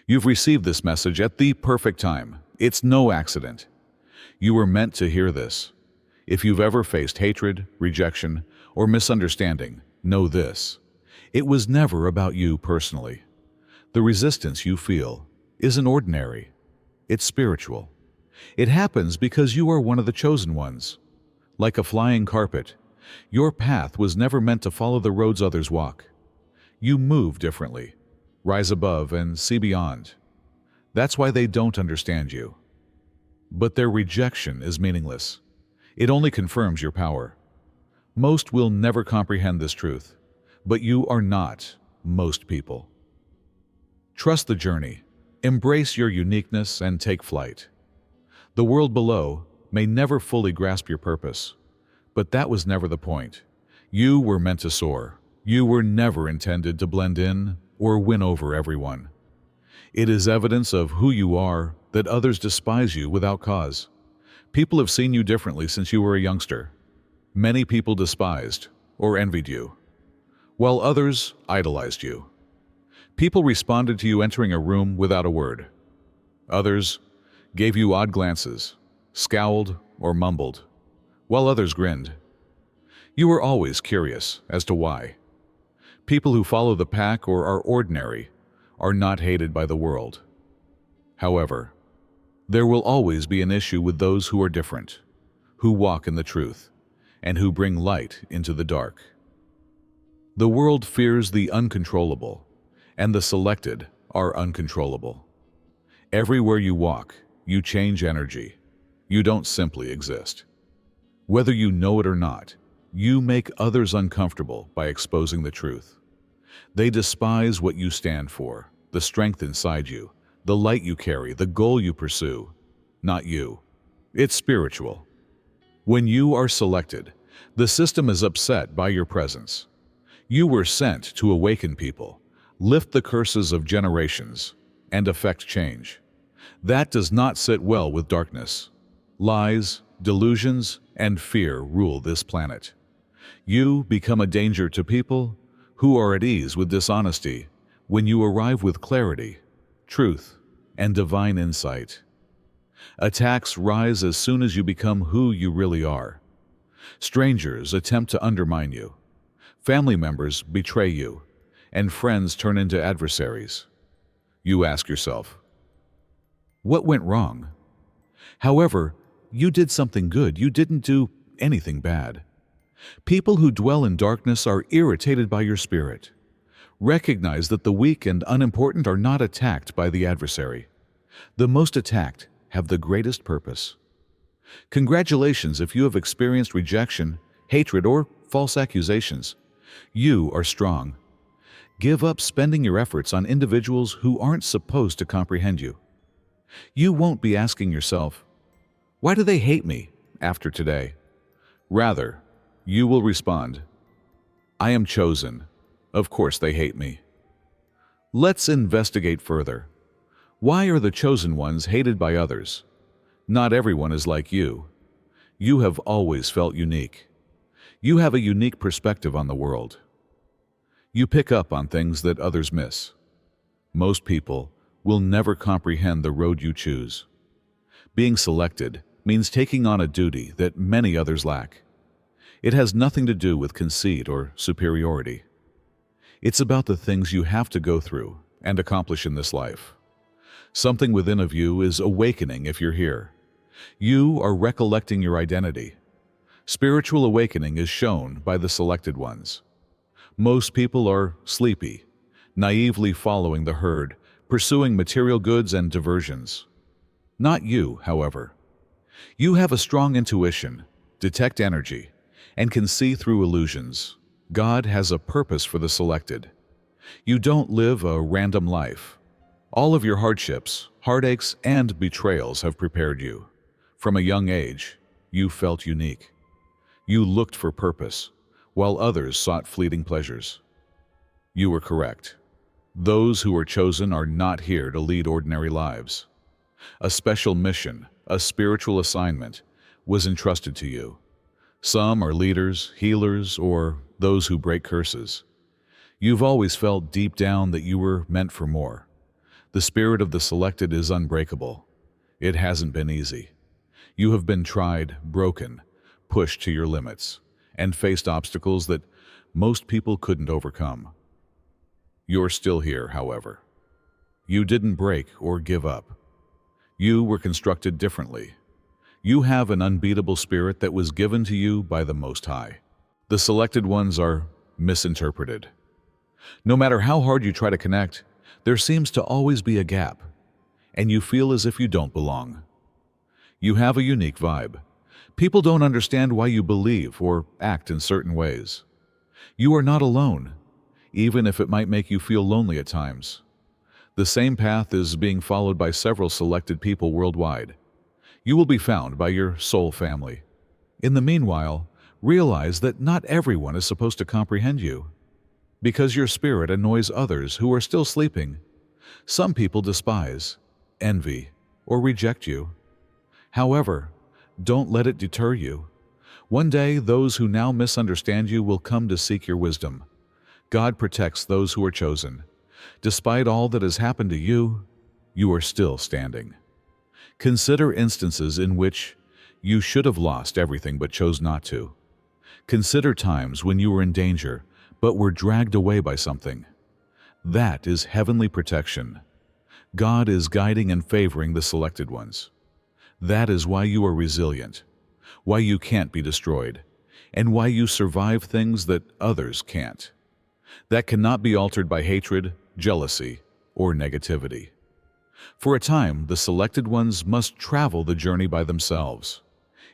You've received this message at the perfect time. It's no accident. You were meant to hear this. If you've ever faced hatred, rejection, or misunderstanding, know this. It was never about you personally. The resistance you feel isn't ordinary. It's spiritual. It happens because you are one of the chosen ones. Like a flying carpet, your path was never meant to follow the roads others walk. You move differently, rise above, and see beyond. That's why they don't understand you. But their rejection is meaningless. It only confirms your power. Most will never comprehend this truth, but you are not most people. Trust the journey, embrace your uniqueness, and take flight. The world below may never fully grasp your purpose, but that was never the point. You were meant to soar. You were never intended to blend in or win over everyone. It is evidence of who you are that others despise you without cause. People have seen you differently since you were a youngster. Many people despised or envied you, while others idolized you. People responded to you entering a room without a word. Others gave you odd glances, scowled or mumbled, while others grinned. You were always curious as to why. People who follow the pack or are ordinary are not hated by the world. However, there will always be an issue with those who are different, who walk in the truth, and who bring light into the dark. The world fears the uncontrollable, and the selected are uncontrollable. Everywhere you walk, you change energy. You don't simply exist. Whether you know it or not, you make others uncomfortable by exposing the truth. They despise what you stand for, the strength inside you, the light you carry, the goal you pursue. Not you. It's spiritual. When you are selected, the system is upset by your presence. You were sent to awaken people, lift the curses of generations, and effect change. That does not sit well with darkness. Lies, delusions, and fear rule this planet. You become a danger to people who are at ease with dishonesty when you arrive with clarity, truth, and divine insight. Attacks rise as soon as you become who you really are. Strangers attempt to undermine you. Family members betray you, and friends turn into adversaries. You ask yourself, what went wrong? However, you did something good. You didn't do anything bad. People who dwell in darkness are irritated by your spirit. Recognize that the weak and unimportant are not attacked by the adversary. The most attacked have the greatest purpose. Congratulations if you have experienced rejection, hatred, or false accusations. You are strong. Give up spending your efforts on individuals who aren't supposed to comprehend you. You won't be asking yourself, why do they hate me after today? Rather, you will respond, I am chosen. Of course they hate me. Let's investigate further. Why are the chosen ones hated by others? Not everyone is like you. You have always felt unique. You have a unique perspective on the world. You pick up on things that others miss. Most people will never comprehend the road you choose. Being selected means taking on a duty that many others lack. It has nothing to do with conceit or superiority. It's about the things you have to go through and accomplish in this life. Something within of you is awakening if you're here. You are recollecting your identity. Spiritual awakening is shown by the selected ones. Most people are sleepy, naively following the herd, pursuing material goods and diversions. Not you, however. You have a strong intuition, detect energy, and can see through illusions. God has a purpose for the selected. You don't live a random life. All of your hardships, heartaches, and betrayals have prepared you. From a young age, you felt unique. You looked for purpose, while others sought fleeting pleasures. You were correct. Those who are chosen are not here to lead ordinary lives. A special mission, a spiritual assignment, was entrusted to you. Some are leaders, healers, or those who break curses. You've always felt deep down that you were meant for more. The spirit of the selected is unbreakable. It hasn't been easy. You have been tried, broken, pushed to your limits, and faced obstacles that most people couldn't overcome. You're still here, however. You didn't break or give up. You were constructed differently. You have an unbeatable spirit that was given to you by the Most High. The selected ones are misinterpreted. No matter how hard you try to connect, there seems to always be a gap, and you feel as if you don't belong. You have a unique vibe. People don't understand why you believe or act in certain ways. You are not alone, even if it might make you feel lonely at times. The same path is being followed by several selected people worldwide. You will be found by your soul family. In the meanwhile, realize that not everyone is supposed to comprehend you. Because your spirit annoys others who are still sleeping, some people despise, envy, or reject you. However, don't let it deter you. One day, those who now misunderstand you will come to seek your wisdom. God protects those who are chosen. Despite all that has happened to you, you are still standing. Consider instances in which you should have lost everything but chose not to. Consider times when you were in danger but were dragged away by something. That is heavenly protection. God is guiding and favoring the selected ones. That is why you are resilient, why you can't be destroyed, and why you survive things that others can't. That cannot be altered by hatred, jealousy, or negativity. For a time, the selected ones must travel the journey by themselves.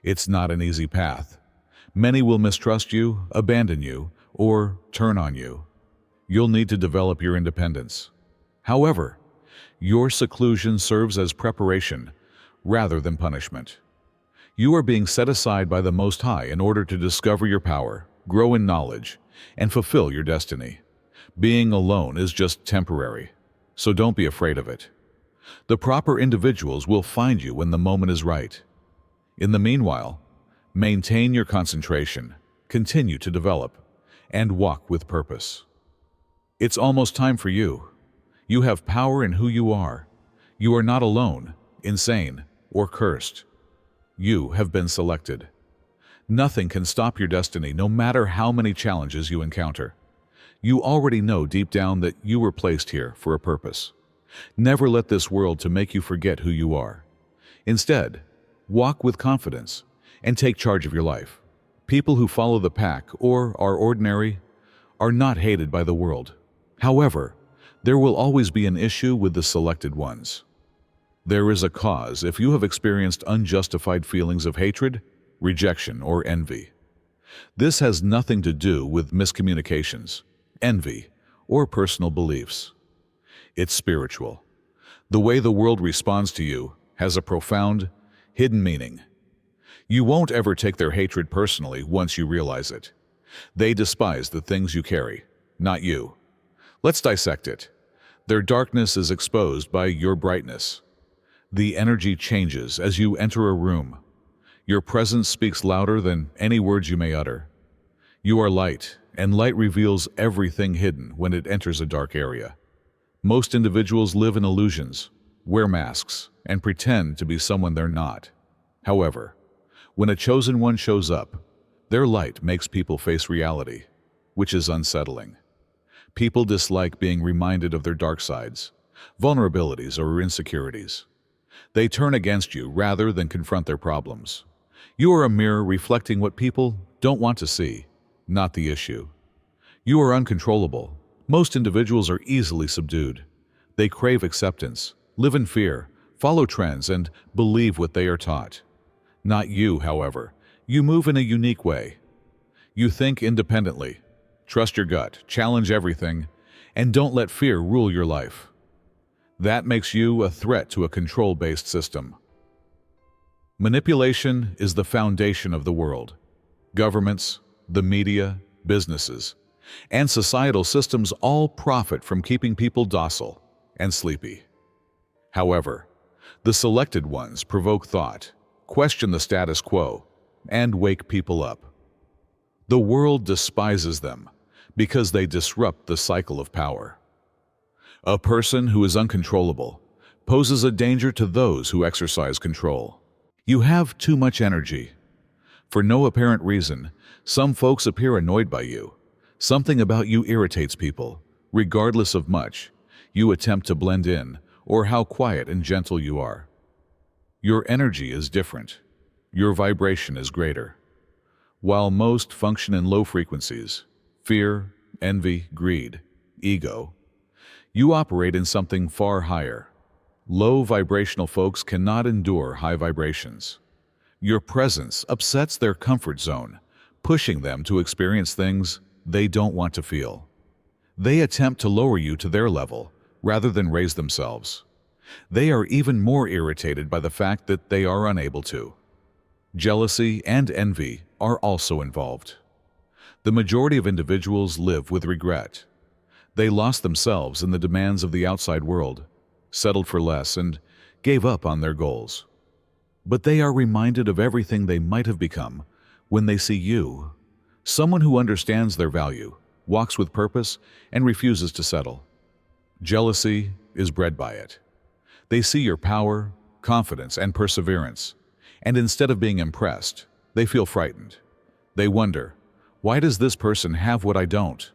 It's not an easy path. Many will mistrust you, abandon you, or turn on you. You'll need to develop your independence. However, your seclusion serves as preparation rather than punishment. You are being set aside by the Most High in order to discover your power, grow in knowledge, and fulfill your destiny. Being alone is just temporary, so don't be afraid of it. The proper individuals will find you when the moment is right. In the meanwhile, maintain your concentration, continue to develop, and walk with purpose. It's almost time for you. You have power in who you are. You are not alone, insane, or cursed. You have been selected. Nothing can stop your destiny, no matter how many challenges you encounter. You already know deep down that you were placed here for a purpose. Never let this world to make you forget who you are. Instead, walk with confidence and take charge of your life. People who follow the pack or are ordinary are not hated by the world. However, there will always be an issue with the selected ones. There is a cause if you have experienced unjustified feelings of hatred, rejection, or envy. This has nothing to do with miscommunications, envy, or personal beliefs. It's spiritual. The way the world responds to you has a profound, hidden meaning. You won't ever take their hatred personally once you realize it. They despise the things you carry, not you. Let's dissect it. Their darkness is exposed by your brightness. The energy changes as you enter a room. Your presence speaks louder than any words you may utter. You are light, and light reveals everything hidden when it enters a dark area. Most individuals live in illusions, wear masks, and pretend to be someone they're not. However, when a chosen one shows up, their light makes people face reality, which is unsettling. People dislike being reminded of their dark sides, vulnerabilities, or insecurities. They turn against you rather than confront their problems. You are a mirror reflecting what people don't want to see, not the issue. You are uncontrollable. Most individuals are easily subdued. They crave acceptance, live in fear, follow trends, and believe what they are taught. Not you, however. You move in a unique way. You think independently, trust your gut, challenge everything, and don't let fear rule your life. That makes you a threat to a control-based system. Manipulation is the foundation of the world. Governments, the media, businesses, and societal systems all profit from keeping people docile and sleepy. However, the selected ones provoke thought, question the status quo, and wake people up. The world despises them because they disrupt the cycle of power. A person who is uncontrollable poses a danger to those who exercise control. You have too much energy. For no apparent reason, some folks appear annoyed by you. Something about you irritates people. Regardless of much, you attempt to blend in, or how quiet and gentle you are. Your energy is different. Your vibration is greater. While most function in low frequencies, fear, envy, greed, ego, you operate in something far higher. Low vibrational folks cannot endure high vibrations. Your presence upsets their comfort zone, pushing them to experience things they don't want to feel. They attempt to lower you to their level rather than raise themselves. They are even more irritated by the fact that they are unable to. Jealousy and envy are also involved. The majority of individuals live with regret. They lost themselves in the demands of the outside world, settled for less, and gave up on their goals. But they are reminded of everything they might have become when they see you, someone who understands their value, walks with purpose, and refuses to settle. Jealousy is bred by it. They see your power, confidence, and perseverance, and instead of being impressed, they feel frightened. They wonder, why does this person have what I don't?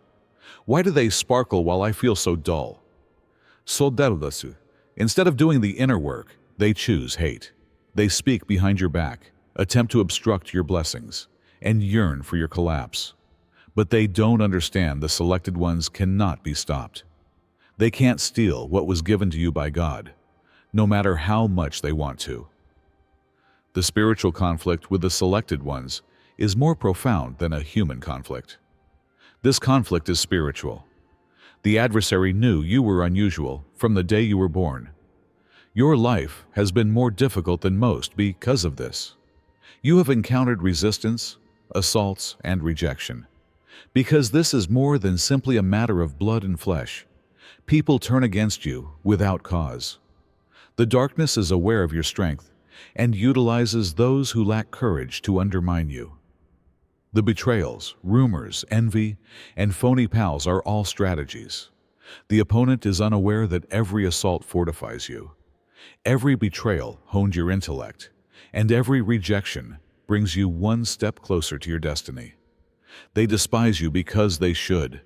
Why do they sparkle while I feel so dull? Soldadudasu. Instead of doing the inner work, they choose hate. They speak behind your back, attempt to obstruct your blessings, and yearn for your collapse. But they don't understand the selected ones cannot be stopped. They can't steal what was given to you by God, no matter how much they want to. The spiritual conflict with the selected ones is more profound than a human conflict. This conflict is spiritual. The adversary knew you were unusual from the day you were born. Your life has been more difficult than most because of this. You have encountered resistance, assaults, and rejection. Because this is more than simply a matter of blood and flesh. People turn against you without cause. The darkness is aware of your strength and utilizes those who lack courage to undermine you. The betrayals, rumors, envy, and phony pals are all strategies. The opponent is unaware that every assault fortifies you. Every betrayal honed your intellect, and every rejection brings you one step closer to your destiny. They despise you because they should,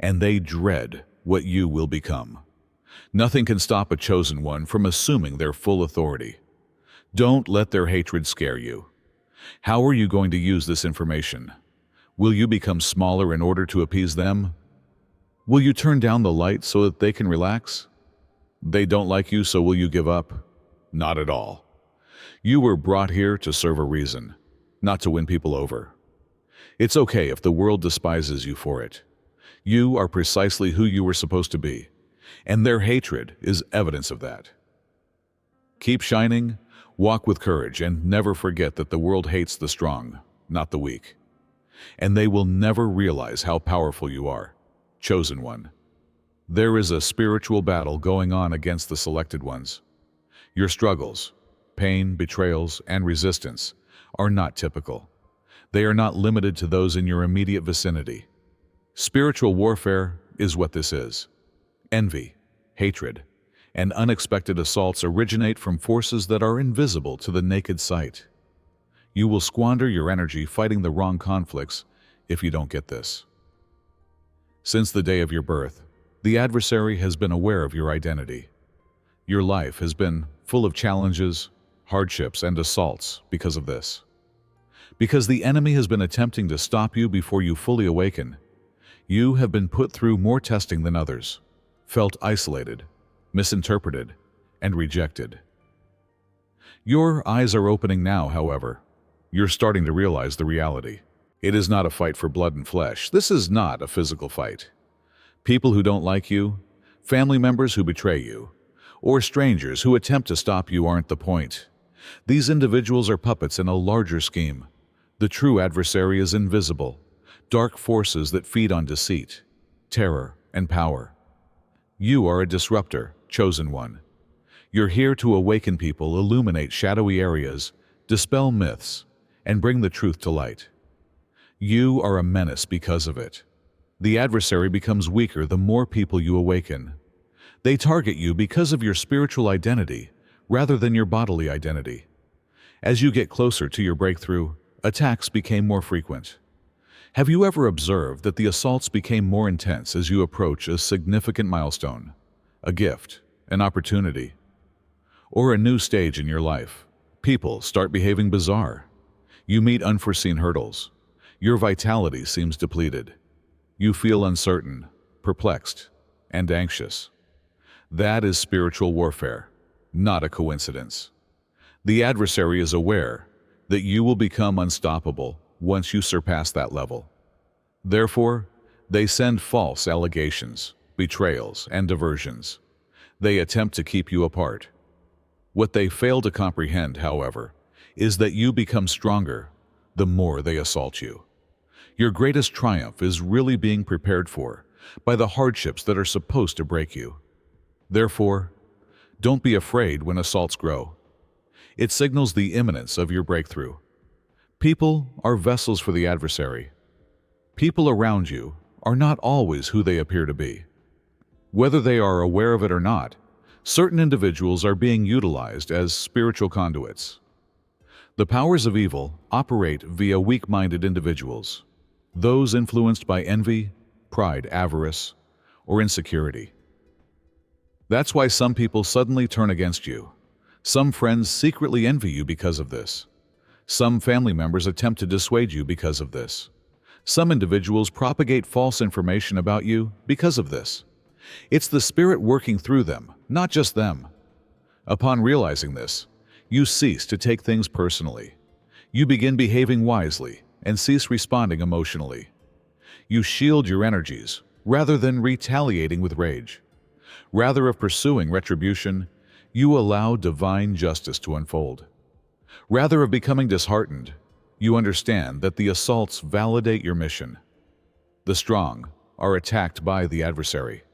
and they dread what you will become. Nothing can stop a chosen one from assuming their full authority. Don't let their hatred scare you. How are you going to use this information? Will you become smaller in order to appease them? Will you turn down the light so that they can relax? They don't like you, so will you give up? Not at all. You were brought here to serve a reason, not to win people over. It's okay if the world despises you for it. You are precisely who you were supposed to be, and their hatred is evidence of that. Keep shining, walk with courage, and never forget that the world hates the strong, not the weak. And they will never realize how powerful you are, chosen one. There is a spiritual battle going on against the selected ones. Your struggles, pain, betrayals, and resistance are not typical. They are not limited to those in your immediate vicinity. Spiritual warfare is what this is. Envy, hatred, and unexpected assaults originate from forces that are invisible to the naked sight. You will squander your energy fighting the wrong conflicts if you don't get this. Since the day of your birth, the adversary has been aware of your identity. Your life has been full of challenges, hardships, and assaults because of this. Because the enemy has been attempting to stop you before you fully awaken, you have been put through more testing than others, felt isolated, misinterpreted, and rejected. Your eyes are opening now, however. You're starting to realize the reality. It is not a fight for blood and flesh. This is not a physical fight. People who don't like you, family members who betray you, or strangers who attempt to stop you aren't the point. These individuals are puppets in a larger scheme. The true adversary is invisible, dark forces that feed on deceit, terror, and power. You are a disruptor, chosen one. You're here to awaken people, illuminate shadowy areas, dispel myths, and bring the truth to light. You are a menace because of it. The adversary becomes weaker the more people you awaken. They target you because of your spiritual identity rather than your bodily identity. As you get closer to your breakthrough, attacks became more frequent. Have you ever observed that the assaults became more intense as you approach a significant milestone, a gift, an opportunity, or a new stage in your life? People start behaving bizarre. You meet unforeseen hurdles. Your vitality seems depleted. You feel uncertain, perplexed, and anxious. That is spiritual warfare, not a coincidence. The adversary is aware that you will become unstoppable once you surpass that level. Therefore, they send false allegations, betrayals, and diversions. They attempt to keep you apart. What they fail to comprehend, however, is that you become stronger the more they assault you. Your greatest triumph is really being prepared for by the hardships that are supposed to break you. Therefore, don't be afraid when assaults grow. It signals the imminence of your breakthrough. People are vessels for the adversary. People around you are not always who they appear to be. Whether they are aware of it or not, certain individuals are being utilized as spiritual conduits. The powers of evil operate via weak-minded individuals, those influenced by envy, pride, avarice, or insecurity. That's why some people suddenly turn against you. Some friends secretly envy you because of this. Some family members attempt to dissuade you because of this. Some individuals propagate false information about you because of this. It's the spirit working through them, not just them. Upon realizing this, you cease to take things personally. You begin behaving wisely and cease responding emotionally. You shield your energies rather than retaliating with rage. Rather of pursuing retribution, you allow divine justice to unfold. Rather of becoming disheartened, you understand that the assaults validate your mission. The strong are attacked by the adversary,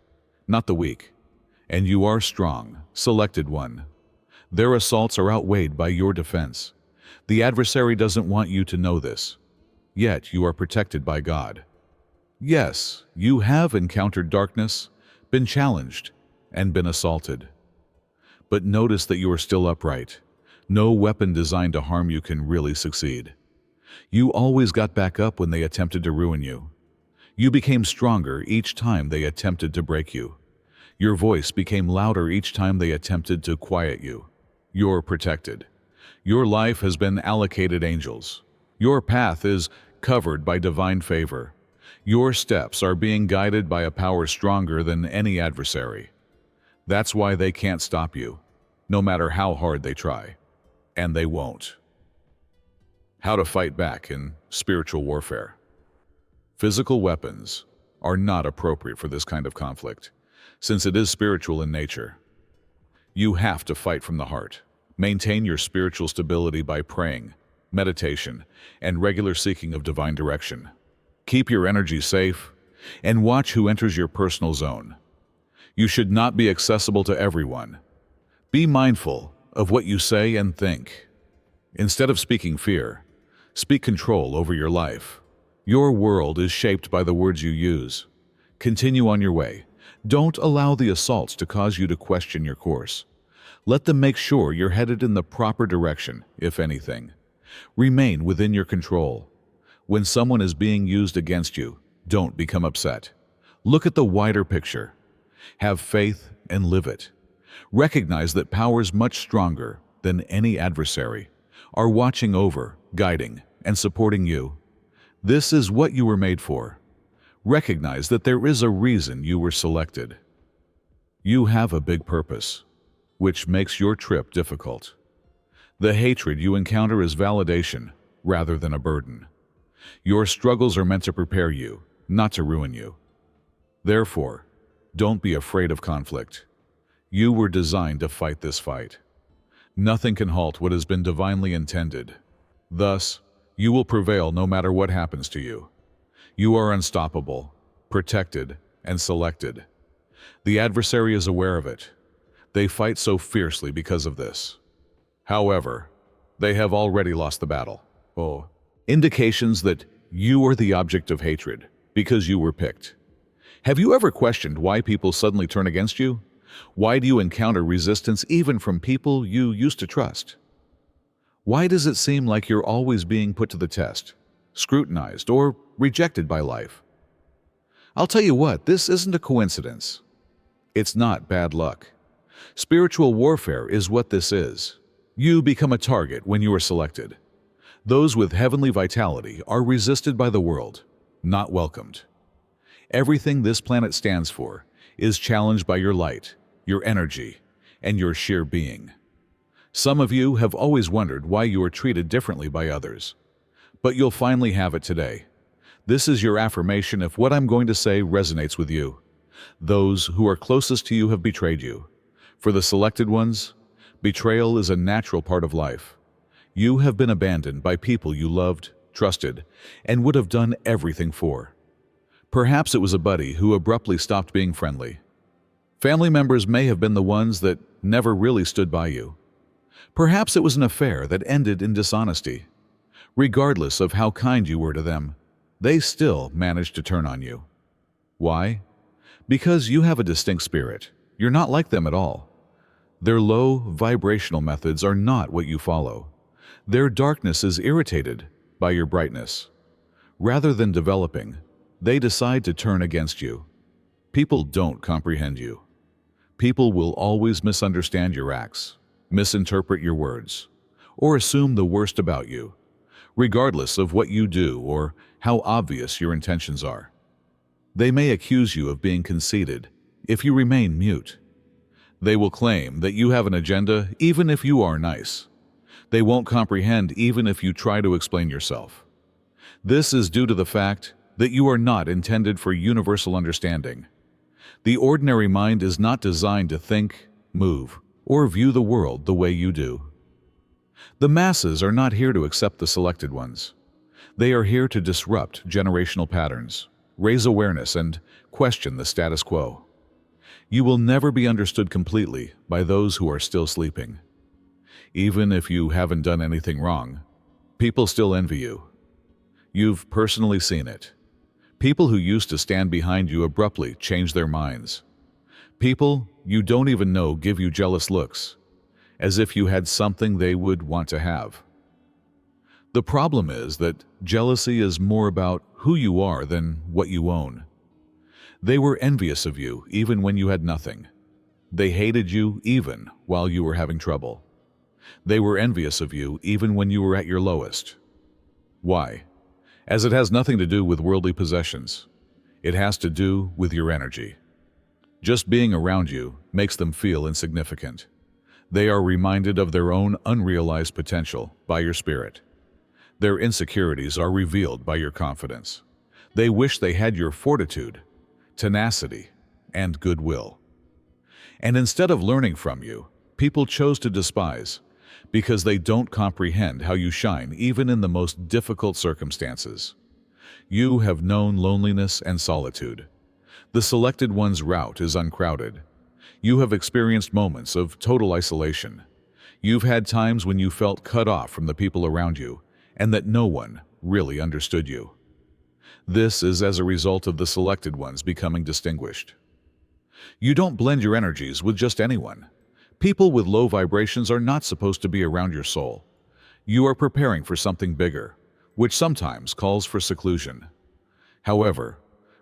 not the weak, and you are strong, selected one. Their assaults are outweighed by your defense. The adversary doesn't want you to know this, yet you are protected by God. Yes, you have encountered darkness, been challenged, and been assaulted. But notice that you are still upright. No weapon designed to harm you can really succeed. You always got back up when they attempted to ruin you. You became stronger each time they attempted to break you. Your voice became louder each time they attempted to quiet you. You're protected. Your life has been allocated angels. Your path is covered by divine favor. Your steps are being guided by a power stronger than any adversary. That's why they can't stop you, no matter how hard they try. And they won't. How to fight back in spiritual warfare. Physical weapons are not appropriate for this kind of conflict, since it is spiritual in nature. You have to fight from the heart. Maintain your spiritual stability by praying, meditation, and regular seeking of divine direction. Keep your energy safe, and watch who enters your personal zone. You should not be accessible to everyone. Be mindful of what you say and think. Instead of speaking fear, speak control over your life. Your world is shaped by the words you use. Continue on your way. Don't allow the assaults to cause you to question your course. Let them make sure you're headed in the proper direction, if anything. Remain within your control. When someone is being used against you, don't become upset. Look at the wider picture. Have faith and live it. Recognize that powers much stronger than any adversary are watching over, guiding, and supporting you. This is what you were made for. Recognize that there is a reason you were selected. You have a big purpose, which makes your trip difficult. The hatred you encounter is validation rather than a burden. Your struggles are meant to prepare you, not to ruin you. Therefore, don't be afraid of conflict. You were designed to fight this fight. Nothing can halt what has been divinely intended. Thus, you will prevail no matter what happens to you. You are unstoppable, protected, and selected. The adversary is aware of it. They fight so fiercely because of this. However, they have already lost the battle. Indications that you are the object of hatred because you were picked. Have you ever questioned why people suddenly turn against you? Why do you encounter resistance even from people you used to trust? Why does it seem like you're always being put to the test, scrutinized, or rejected by life? I'll tell you what, this isn't a coincidence. It's not bad luck. Spiritual warfare is what this is. You become a target when you are selected. Those with heavenly vitality are resisted by the world, not welcomed. Everything this planet stands for is challenged by your light, your energy, and your sheer being. Some of you have always wondered why you are treated differently by others. But you'll finally have it today. This is your affirmation if what I'm going to say resonates with you. Those who are closest to you have betrayed you. For the selected ones, betrayal is a natural part of life. You have been abandoned by people you loved, trusted, and would have done everything for. Perhaps it was a buddy who abruptly stopped being friendly. Family members may have been the ones that never really stood by you. Perhaps it was an affair that ended in dishonesty. Regardless of how kind you were to them, they still managed to turn on you. Why? Because you have a distinct spirit. You're not like them at all. Their low, vibrational methods are not what you follow. Their darkness is irritated by your brightness. Rather than developing, they decide to turn against you. People don't comprehend you. People will always misunderstand your acts, misinterpret your words, or assume the worst about you, regardless of what you do or how obvious your intentions are. They may accuse you of being conceited if you remain mute. They will claim that you have an agenda even if you are nice. They won't comprehend even if you try to explain yourself. This is due to the fact that you are not intended for universal understanding. The ordinary mind is not designed to think, move, or view the world the way you do. The masses are not here to accept the selected ones. They are here to disrupt generational patterns, raise awareness, and question the status quo. You will never be understood completely by those who are still sleeping. Even if you haven't done anything wrong, people still envy you. You've personally seen it. People who used to stand behind you abruptly change their minds. People you don't even know give you jealous looks, as if you had something they would want to have. The problem is that jealousy is more about who you are than what you own. They were envious of you even when you had nothing. They hated you even while you were having trouble. They were envious of you even when you were at your lowest. Why? As it has nothing to do with worldly possessions. It has to do with your energy. Just being around you makes them feel insignificant. They are reminded of their own unrealized potential by your spirit. Their insecurities are revealed by your confidence. They wish they had your fortitude, tenacity, and goodwill. And instead of learning from you, people chose to despise because they don't comprehend how you shine even in the most difficult circumstances. You have known loneliness and solitude. The selected one's route is uncrowded. You have experienced moments of total isolation. You've had times when you felt cut off from the people around you and that no one really understood you. This is as a result of the selected ones becoming distinguished. You don't blend your energies with just anyone. People with low vibrations are not supposed to be around your soul. You are preparing for something bigger, which sometimes calls for seclusion. However,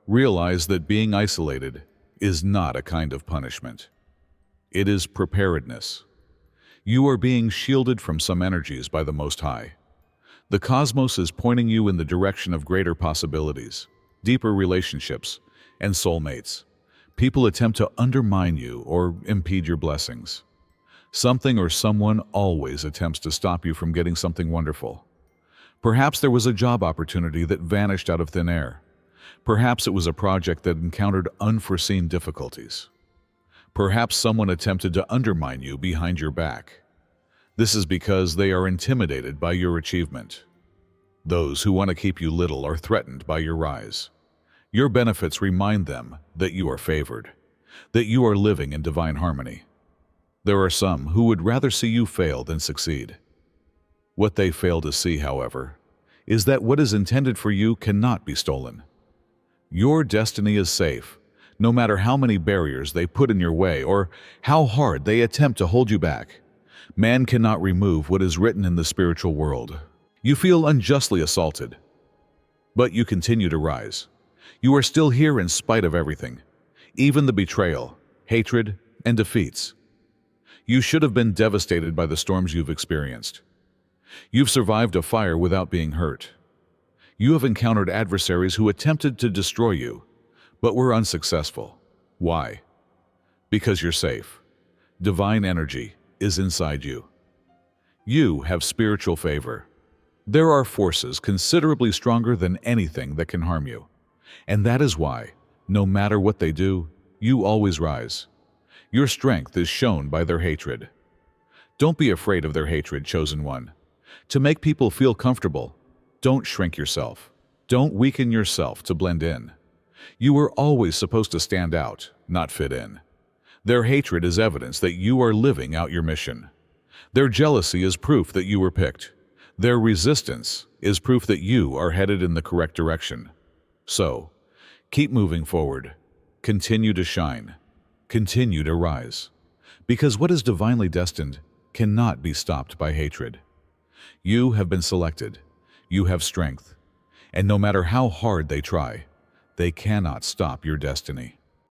realize that being isolated is not a kind of punishment. It is preparedness. You are being shielded from some energies by the Most High. The cosmos is pointing you in the direction of greater possibilities, deeper relationships, and soulmates. People attempt to undermine you or impede your blessings. Something or someone always attempts to stop you from getting something wonderful. Perhaps there was a job opportunity that vanished out of thin air. Perhaps it was a project that encountered unforeseen difficulties. Perhaps someone attempted to undermine you behind your back. This is because they are intimidated by your achievement. Those who want to keep you little are threatened by your rise. Your benefits remind them that you are favored, that you are living in divine harmony. There are some who would rather see you fail than succeed. What they fail to see, however, is that what is intended for you cannot be stolen. Your destiny is safe, no matter how many barriers they put in your way or how hard they attempt to hold you back. Man cannot remove what is written in the spiritual world. You feel unjustly assaulted, but you continue to rise. You are still here in spite of everything, even the betrayal, hatred, and defeats. You should have been devastated by the storms you've experienced. You've survived a fire without being hurt. You have encountered adversaries who attempted to destroy you, but were unsuccessful. Why? Because you're safe. Divine energy is inside you. You have spiritual favor. There are forces considerably stronger than anything that can harm you. And that is why, no matter what they do, you always rise. Your strength is shown by their hatred. Don't be afraid of their hatred, chosen one. To make people feel comfortable, don't shrink yourself. Don't weaken yourself to blend in. You are always supposed to stand out, not fit in. Their hatred is evidence that you are living out your mission. Their jealousy is proof that you were picked. Their resistance is proof that you are headed in the correct direction. So, keep moving forward. Continue to shine. Continue to rise. Because what is divinely destined cannot be stopped by hatred. You have been selected. You have strength. And no matter how hard they try, they cannot stop your destiny.